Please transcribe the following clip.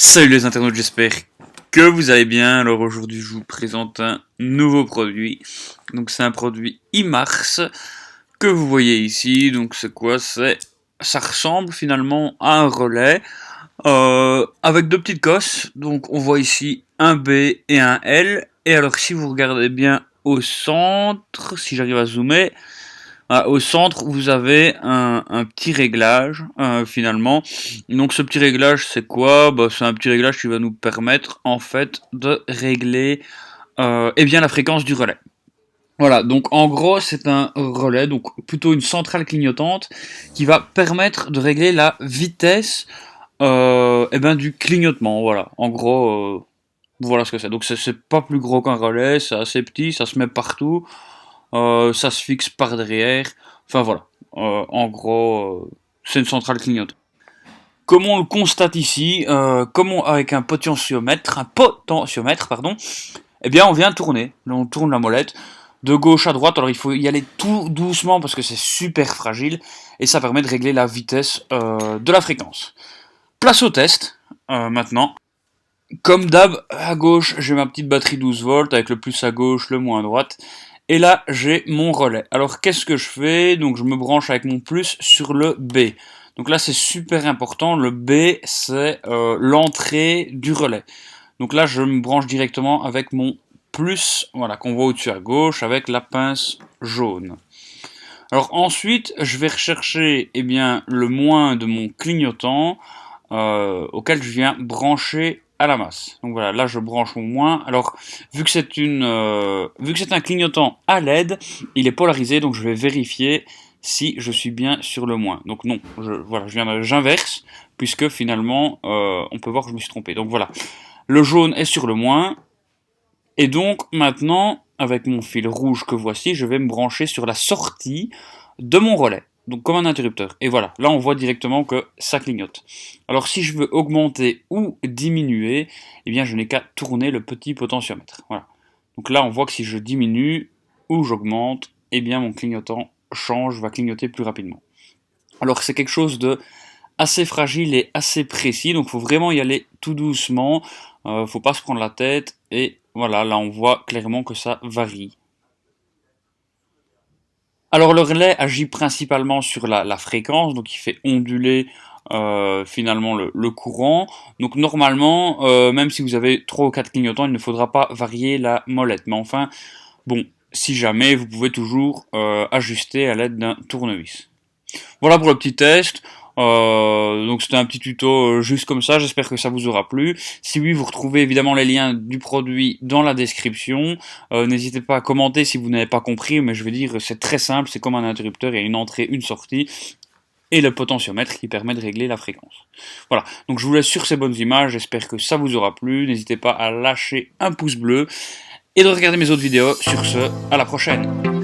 Salut les internautes, j'espère que vous allez bien. Alors aujourd'hui je vous présente un nouveau produit. Donc c'est un produit IMARS que vous voyez ici. Donc c'est quoi? Ça ressemble finalement à un relais avec deux petites cosses. Donc on voit ici un B et un L. Et alors si vous regardez bien au centre, si j'arrive à zoomer, au centre, vous avez un petit réglage, finalement. Donc ce petit réglage, c'est quoi? C'est un petit réglage qui va nous permettre, en fait, de régler eh bien, la fréquence du relais. Voilà, donc en gros, c'est un relais, donc plutôt une centrale clignotante, qui va permettre de régler la vitesse eh ben, du clignotement. Voilà, en gros, voilà ce que c'est. Donc c'est pas plus gros qu'un relais, c'est assez petit, ça se met partout. Ça se fixe par derrière. Enfin voilà. En gros, c'est une centrale clignotante. Comme on le constate ici, avec un potentiomètre, pardon, eh bien on vient tourner. On tourne la molette de gauche à droite. Alors il faut y aller tout doucement parce que c'est super fragile et ça permet de régler la vitesse de la fréquence. Place au test maintenant. Comme d'hab, à gauche, j'ai ma petite batterie 12 volts avec le plus à gauche, le moins à droite. Et là, j'ai mon relais. Alors, qu'est-ce que je fais? Donc, je me branche avec mon plus sur le B. Donc là, c'est super important. Le B, c'est l'entrée du relais. Donc là, je me branche directement avec mon plus, voilà, qu'on voit au-dessus à gauche, avec la pince jaune. Alors ensuite, je vais rechercher eh bien, le moins de mon clignotant auquel je viens brancher à la masse. Donc voilà, là je branche mon moins. Alors vu que c'est un clignotant à LED, il est polarisé, donc je vais vérifier si je suis bien sur le moins. Donc non, j'inverse puisque finalement on peut voir que je me suis trompé. Donc voilà, le jaune est sur le moins. Et donc maintenant, avec mon fil rouge que voici, je vais me brancher sur la sortie de mon relais. Donc comme un interrupteur. Et voilà, là on voit directement que ça clignote. Alors si je veux augmenter ou diminuer, eh bien je n'ai qu'à tourner le petit potentiomètre. Voilà. Donc là on voit que si je diminue ou j'augmente, eh bien mon clignotant change, va clignoter plus rapidement. Alors c'est quelque chose de assez fragile et assez précis, donc il faut vraiment y aller tout doucement, faut pas se prendre la tête, et voilà, là on voit clairement que ça varie. Alors le relais agit principalement sur la fréquence, donc il fait onduler finalement le courant. Donc normalement, même si vous avez 3 ou 4 clignotants, il ne faudra pas varier la molette. Mais enfin, bon, si jamais, vous pouvez toujours ajuster à l'aide d'un tournevis. Voilà pour le petit test. Donc c'était un petit tuto juste comme ça, j'espère que ça vous aura plu. Si oui, vous retrouvez évidemment les liens du produit dans la description. N'hésitez pas à commenter si vous n'avez pas compris, mais je veux dire, c'est très simple, c'est comme un interrupteur, il y a une entrée, une sortie, et le potentiomètre qui permet de régler la fréquence. Voilà, donc je vous laisse sur ces bonnes images, j'espère que ça vous aura plu. N'hésitez pas à lâcher un pouce bleu et de regarder mes autres vidéos. Sur ce, à la prochaine.